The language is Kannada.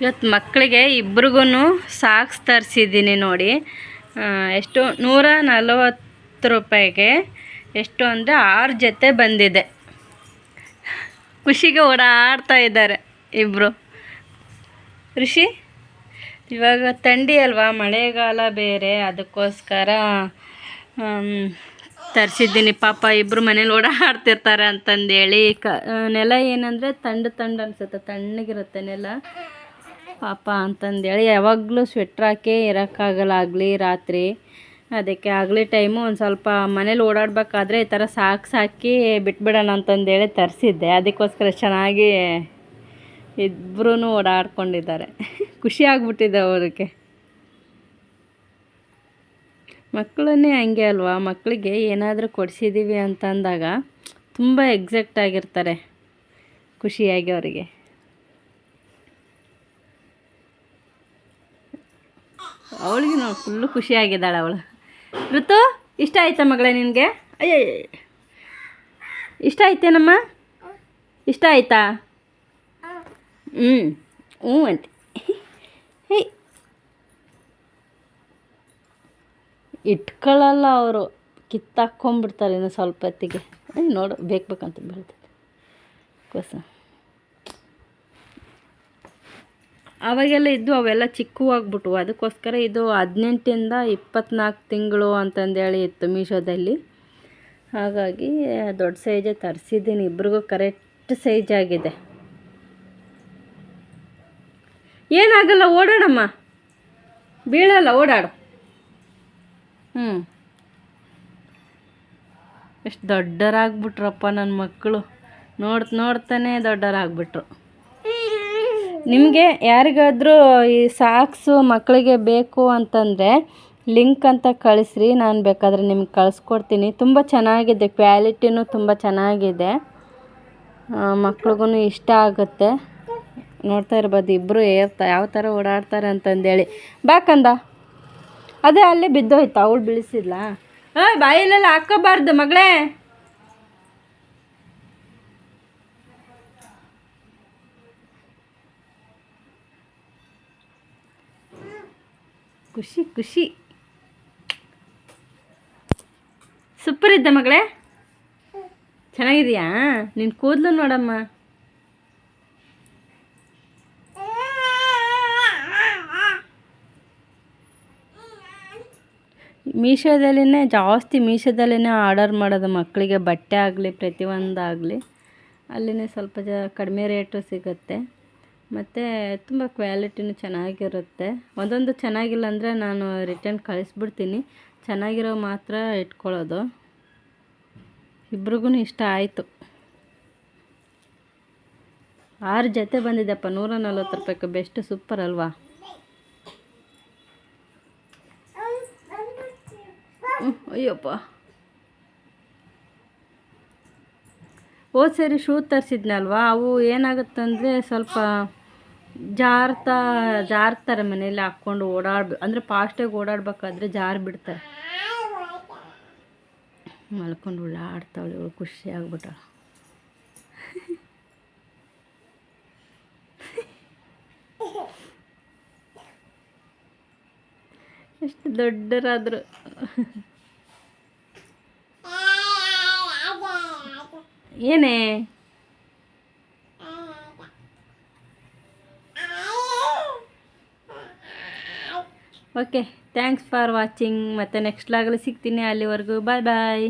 ಇವತ್ತು ಮಕ್ಕಳಿಗೆ ಇಬ್ರಿಗೂ ಸಾಕ್ಸ್ ತರಿಸಿದ್ದೀನಿ ನೋಡಿ. ಎಷ್ಟು 140 ರೂಪಾಯಿಗೆ ಎಷ್ಟು ಅಂದರೆ 6 ಜೊತೆ ಬಂದಿದೆ. ಖುಷಿಗೆ ಓಡಾಡ್ತಾ ಇದ್ದಾರೆ ಇಬ್ಬರು. ಋಷಿ ಇವಾಗ ಥಂಡಿ ಅಲ್ವಾ, ಮಳೆಗಾಲ ಬೇರೆ, ಅದಕ್ಕೋಸ್ಕರ ತರಿಸಿದ್ದೀನಿ. ಪಾಪ ಇಬ್ಬರು ಮನೇಲಿ ಓಡಾಡ್ತಿರ್ತಾರೆ ಅಂತಂದೇಳಿ. ನೆಲ ಏನಂದರೆ ಥಂಡು ಅನಿಸುತ್ತೆ, ತಣ್ಣಗಿರುತ್ತೆ ನೆಲ ಪಾಪ ಅಂತಂದೇಳಿ. ಯಾವಾಗಲೂ ಸ್ವೆಟ್ರ್ ಹಾಕಿ ಇರೋಕ್ಕಾಗಲ್ಲ ಆಗಲಿ ರಾತ್ರಿ. ಅದಕ್ಕೆ ಆಗಲಿ ಟೈಮು ಒಂದು ಸ್ವಲ್ಪ ಮನೇಲಿ ಓಡಾಡಬೇಕಾದ್ರೆ ಈ ಥರ ಸಾಕ್ಸ್ ಹಾಕಿ ಬಿಟ್ಬಿಡೋಣ ಅಂತಂದೇಳಿ ತರಿಸಿದ್ದೆ. ಅದಕ್ಕೋಸ್ಕರ ಚೆನ್ನಾಗಿ ಇಬ್ಬರೂ ಓಡಾಡ್ಕೊಂಡಿದ್ದಾರೆ. ಖುಷಿ ಆಗ್ಬಿಟ್ಟಿದೆ ಅವ್ರಿಗೆ. ಮಕ್ಕಳನ್ನೇ ಹಂಗೆ ಅಲ್ವಾ, ಮಕ್ಕಳಿಗೆ ಏನಾದರೂ ಕೊಡಿಸಿದ್ದೀವಿ ಅಂತಂದಾಗ ತುಂಬ ಎಕ್ಸೈಟ್ ಆಗಿರ್ತಾರೆ, ಖುಷಿಯಾಗಿ ಅವರಿಗೆ. ಅವಳಿಗೆ ನಾವು ಫುಲ್ಲು ಖುಷಿಯಾಗಿದ್ದಾಳೆ ಅವಳು. ಋತು ಇಷ್ಟ ಆಯ್ತಾ ಮಗಳೇ ನಿನಗೆ? ಅಯ್ಯ ಇಷ್ಟ ಆಯ್ತೇನಮ್ಮ? ಇಷ್ಟ ಆಯ್ತಾ? ಹ್ಞೂ ಅಂತೆ. ಹೇ ಇಟ್ಕೊಳ್ಳಲ್ಲ ಅವರು, ಕಿತ್ತಾಕ್ಕೊಂಬಿಡ್ತಾರೆ ಇನ್ನು ಸ್ವಲ್ಪ ಹೊತ್ತಿಗೆ. ನೋಡು ಬೇಕಂತ ಬೀಳ್ತೈತೆ ಕೋಸ. ಅವಾಗೆಲ್ಲ ಇದ್ದು ಅವೆಲ್ಲ ಚಿಕ್ಕವಾಗ್ಬಿಟ್ಟು, ಅದಕ್ಕೋಸ್ಕರ ಇದು 18ಇಂದ 24 ತಿಂಗಳು ಅಂತಂದೇಳಿ ಇತ್ತು ಮೀಶೋದಲ್ಲಿ. ಹಾಗಾಗಿ ದೊಡ್ಡ ಸೈಜೇ ತರಿಸಿದ್ದೀನಿ. ಇಬ್ರಿಗೂ ಕರೆಕ್ಟ್ ಸೈಜ್ ಆಗಿದೆ. ಏನಾಗಲ್ಲ, ಓಡಾಡಮ್ಮ, ಬೀಳಲ್ಲ, ಓಡಾಡು. ಎಷ್ಟು ದೊಡ್ಡರಾಗ್ಬಿಟ್ರಪ್ಪ ನನ್ನ ಮಕ್ಕಳು. ನೋಡ್ತಾನೆ ದೊಡ್ಡರಾಗ್ಬಿಟ್ರು. ನಿಮಗೆ ಯಾರಿಗಾದರೂ ಈ ಸಾಕ್ಸು ಮಕ್ಕಳಿಗೆ ಬೇಕು ಅಂತಂದರೆ ಲಿಂಕ್ ಅಂತ ಕಳಿಸ್ರಿ, ನಾನು ಬೇಕಾದರೆ ನಿಮ್ಗೆ ಕಳಿಸ್ಕೊಡ್ತೀನಿ. ತುಂಬ ಚೆನ್ನಾಗಿದೆ, ಕ್ವಾಲಿಟಿನೂ ತುಂಬ ಚೆನ್ನಾಗಿದೆ, ಮಕ್ಳಿಗೂ ಇಷ್ಟ ಆಗುತ್ತೆ. ನೋಡ್ತಾ ಇರ್ಬೋದು ಇಬ್ಬರು ಯಾವ ಥರ ಓಡಾಡ್ತಾರೆ ಅಂತಂದೇಳಿ. ಬಾಕಂದ ಅದೇ ಅಲ್ಲೇ ಬಿದ್ದೋಯ್ತು, ಅವಳು ಬೀಳಿಸಿದ್ಲ. ಬಾಯಲ್ಲೆಲ್ಲ ಹಾಕ್ಕೋಬಾರ್ದು ಮಗಳೇ. ಖುಷಿ ಖುಷಿ. ಸೂಪರ್ ಇದ್ದೆ ಮಗಳೇ, ಚೆನ್ನಾಗಿದೆಯಾ? ನಿನ್ನ ಕೂದಲು ನೋಡಮ್ಮ. ಮೀಶೋದಲ್ಲೇ ಆರ್ಡರ್ ಮಾಡೋದು ಮಕ್ಕಳಿಗೆ, ಬಟ್ಟೆ ಆಗಲಿ ಪ್ರತಿಯೊಂದಾಗಲಿ. ಅಲ್ಲಿನೇ ಸ್ವಲ್ಪ ಕಡಿಮೆ ರೇಟು ಸಿಗುತ್ತೆ, ಮತ್ತು ತುಂಬ ಕ್ವಾಲಿಟಿನೂ ಚೆನ್ನಾಗಿರುತ್ತೆ. ಒಂದೊಂದು ಚೆನ್ನಾಗಿಲ್ಲ ಅಂದರೆ ನಾನು ರಿಟರ್ನ್ ಕಳಿಸ್ಬಿಡ್ತೀನಿ, ಚೆನ್ನಾಗಿರೋ ಮಾತ್ರ ಇಟ್ಕೊಳ್ಳೋದು. ಇಬ್ರಿಗೂ ಇಷ್ಟ ಆಯಿತು. 6 ಜೊತೆ ಬಂದಿದ್ದೆಪ್ಪ, 140 ರೂಪಾಯಿಗೆ. ಬೆಸ್ಟ್, ಸೂಪರ್ ಅಲ್ವಾ? ಅಯ್ಯಪ್ಪ, ಹೋದ ಸರಿ ಶೂ ತರಿಸಿದ್ನಲ್ವಾ, ಅವು ಏನಾಗುತ್ತಂದರೆ ಸ್ವಲ್ಪ ಜಾರ್ತಾರೆ ಮನೇಲಿ ಹಾಕ್ಕೊಂಡು ಅಂದರೆ ಫಾಸ್ಟಾಗಿ ಓಡಾಡಬೇಕಾದ್ರೆ ಬಿಡ್ತಾರೆ. ಮಲ್ಕೊಂಡು ಓಡಾಡ್ತಾವಳೆ ಇವಳು, ಖುಷಿ ಆಗ್ಬಿಟ್ಟಾಳ. ಎಷ್ಟು ದೊಡ್ಡರಾದ್ರು. ಏನೇ ಓಕೆ, ಥ್ಯಾಂಕ್ಸ್ ಫಾರ್ ವಾಚಿಂಗ್. ಮತ್ತು ನೆಕ್ಸ್ಟ್ ಲಾಗಲ್ಲಿ ಸಿಗ್ತೀನಿ. ಅಲ್ಲಿವರೆಗೂ ಬಾಯ್ ಬಾಯ್.